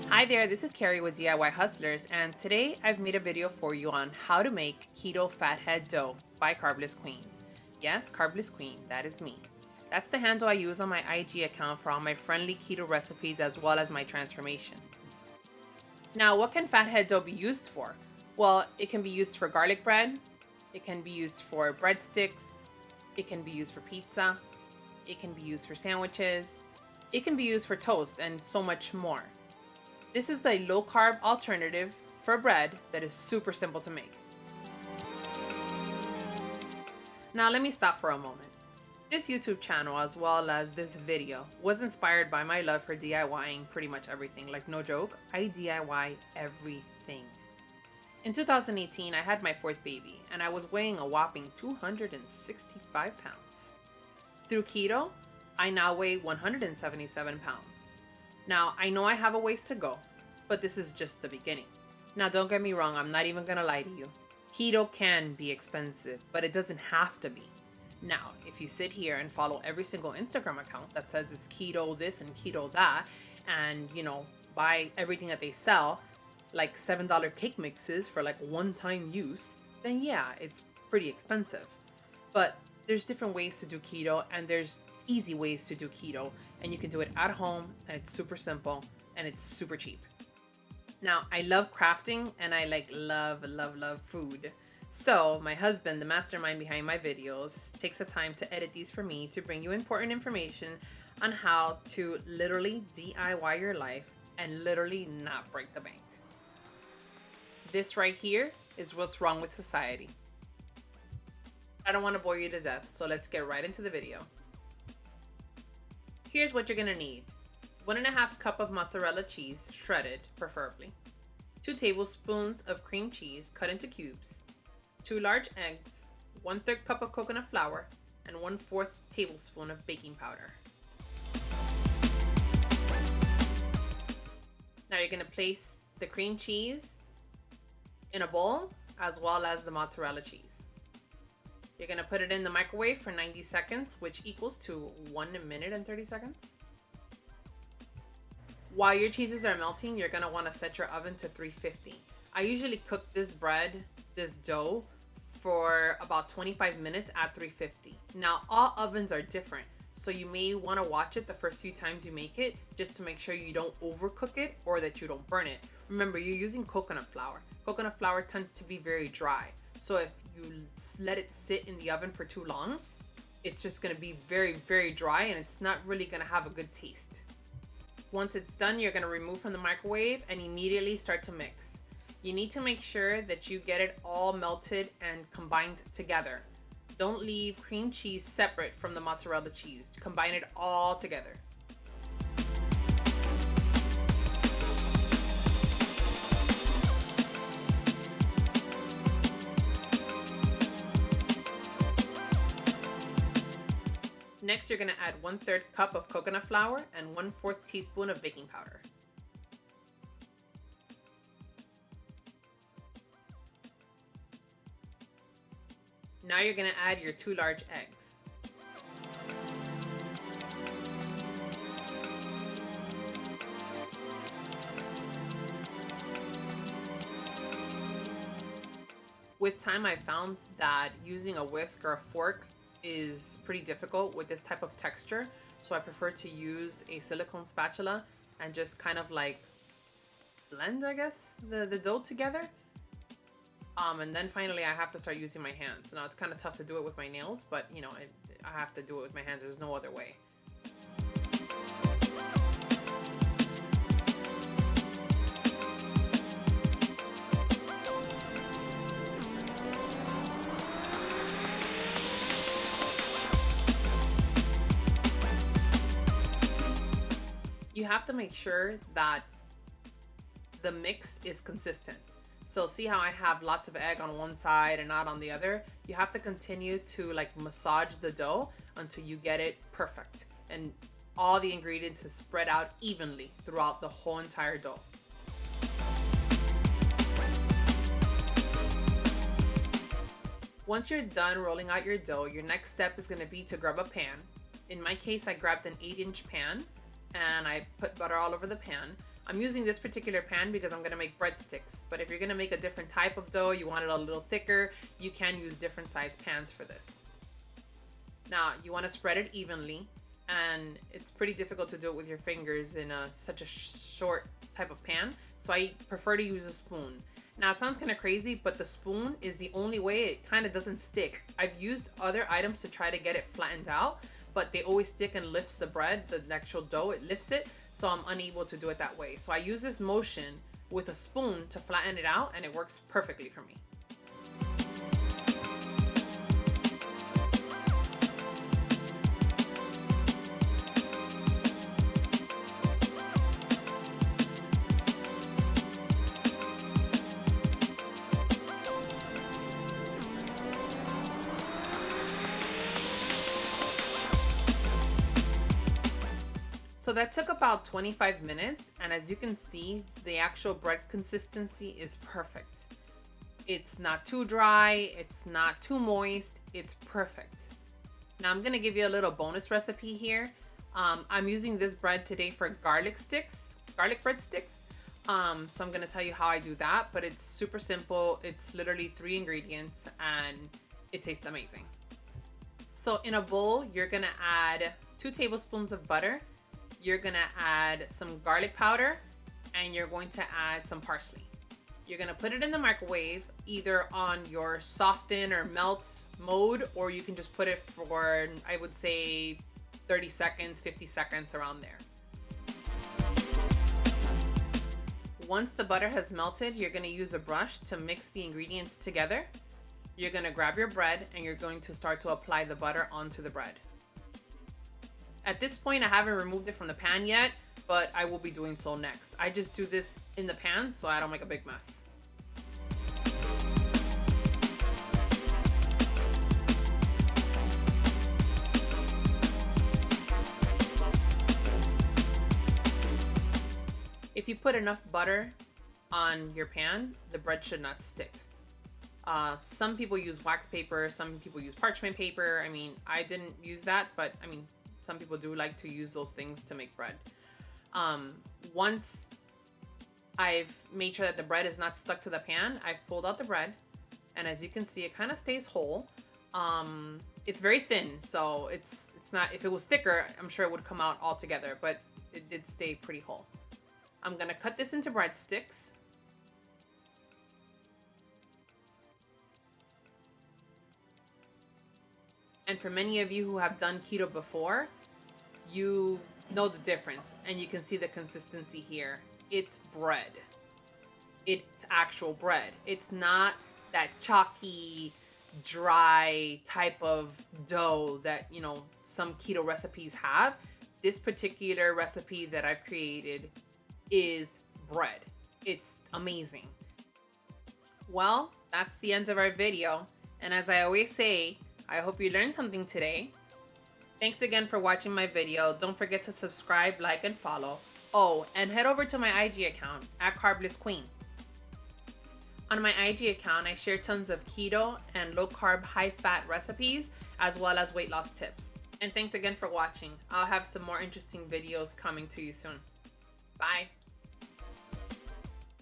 Hi there, this is Carrie with DIY Hustlers, and today I've made a video for you on how to make keto fathead dough by Carbless Queen. Yes, Carbless Queen, that is me. That's the handle I use on my IG account for all my friendly keto recipes as well as my transformation. Now, what can fathead dough be used for? Well, it can be used for garlic bread, it can be used for breadsticks, it can be used for pizza, it can be used for sandwiches, it can be used for toast, and so much more. This is a low-carb alternative for bread that is super simple to make. Now let me stop for a moment. This YouTube channel, as well as this video, was inspired by my love for DIYing pretty much everything. Like, no joke, I DIY everything. In 2018, I had my fourth baby, and I was weighing a whopping 265 pounds. Through keto, I now weigh 177 pounds. Now, I know I have a ways to go, but this is just the beginning. Now, don't get me wrong, I'm not even gonna lie to you. Keto can be expensive, but it doesn't have to be. Now, if you sit here and follow every single Instagram account that says it's keto this and keto that, and, buy everything that they sell, like $7 cake mixes for like one-time use, then yeah, it's pretty expensive. But there's different ways to do keto, and there's easy ways to do keto, and you can do it at home, and it's super simple and it's super cheap. Now, I love crafting, and I love food. So my husband, the mastermind behind my videos, takes the time to edit these for me to bring you important information on how to literally DIY your life and literally not break the bank. This right here is what's wrong with society. I don't want to bore you to death, so let's get right into the video. Here's what you're gonna need. 1.5 cup of mozzarella cheese, shredded preferably. 2 tablespoons of cream cheese cut into cubes. 2 large eggs, 1/3 cup of coconut flour, and 1/4 tablespoon of baking powder. Now you're gonna place the cream cheese in a bowl as well as the mozzarella cheese. You're gonna put it in the microwave for 90 seconds, which equals to 1 minute and 30 seconds. While your cheeses are melting, you're gonna wanna set your oven to 350. I usually cook this dough, for about 25 minutes at 350. Now, all ovens are different, so you may wanna watch it the first few times you make it, just to make sure you don't overcook it or that you don't burn it. Remember, you're using coconut flour. Coconut flour tends to be very dry. So if you let it sit in the oven for too long, it's just gonna be very, very dry, and it's not really gonna have a good taste. Once it's done, you're gonna remove from the microwave and immediately start to mix. You need to make sure that you get it all melted and combined together. Don't leave cream cheese separate from the mozzarella cheese. Combine it all together. Next, you're gonna add 1/3 cup of coconut flour and 1/4 teaspoon of baking powder. Now you're gonna add your 2 large eggs. With time, I found that using a whisk or a fork is pretty difficult with this type of texture, so I prefer to use a silicone spatula and just kind of like blend, I guess, the dough together. And then finally I have to start using my hands. Now, it's kind of tough to do it with my nails, but I have to do it with my hands. There's no other way. You have to make sure that the mix is consistent. So see how I have lots of egg on one side and not on the other? You have to continue to massage the dough until you get it perfect and all the ingredients is spread out evenly throughout the whole entire dough. Once you're done rolling out your dough, your next step is going to be to grab a pan. In my case, I grabbed an 8-inch pan and I put butter all over the pan. I'm using this particular pan because I'm gonna make breadsticks, but if you're gonna make a different type of dough, you want it a little thicker, you can use different size pans for this. Now, you wanna spread it evenly, and it's pretty difficult to do it with your fingers in such a short type of pan, so I prefer to use a spoon. Now, it sounds kind of crazy, but the spoon is the only way it kind of doesn't stick. I've used other items to try to get it flattened out, but they always stick and lifts the bread, the actual dough, it lifts it, so I'm unable to do it that way. So I use this motion with a spoon to flatten it out, and it works perfectly for me. So that took about 25 minutes, and as you can see, the actual bread consistency is perfect. It's not too dry, it's not too moist, it's perfect. Now I'm gonna give you a little bonus recipe here. I'm using this bread today for garlic breadsticks. So I'm gonna tell you how I do that, but it's super simple. It's literally 3 ingredients and it tastes amazing. So in a bowl, you're gonna add 2 tablespoons of butter. You're gonna add some garlic powder, and you're going to add some parsley. You're gonna put it in the microwave, either on your soften or melt mode, or you can just put it for, I would say, 30 seconds, 50 seconds, around there. Once the butter has melted, you're gonna use a brush to mix the ingredients together. You're gonna grab your bread, and you're going to start to apply the butter onto the bread. At this point, I haven't removed it from the pan yet, but I will be doing so next. I just do this in the pan so I don't make a big mess. If you put enough butter on your pan, the bread should not stick. Some people use wax paper, some people use parchment paper. I mean, I didn't use that, but I mean, some people do like to use those things to make bread. Once I've made sure that the bread is not stuck to the pan, I've pulled out the bread, and as you can see, it kind of stays whole. It's very thin, so it's not, if it was thicker, I'm sure it would come out all together, but it did stay pretty whole. I'm gonna cut this into breadsticks. And for many of you who have done keto before, you know the difference, and you can see the consistency here. It's bread. It's actual bread. It's not that chalky, dry type of dough that, you know, some keto recipes have. This particular recipe that I've created is bread. It's amazing. Well, that's the end of our video. And as I always say, I hope you learned something today. Thanks again for watching my video. Don't forget to subscribe, like, and follow. Oh, and head over to my IG account, @carblessqueen. On my IG account, I share tons of keto and low-carb, high-fat recipes, as well as weight loss tips. And thanks again for watching. I'll have some more interesting videos coming to you soon. Bye.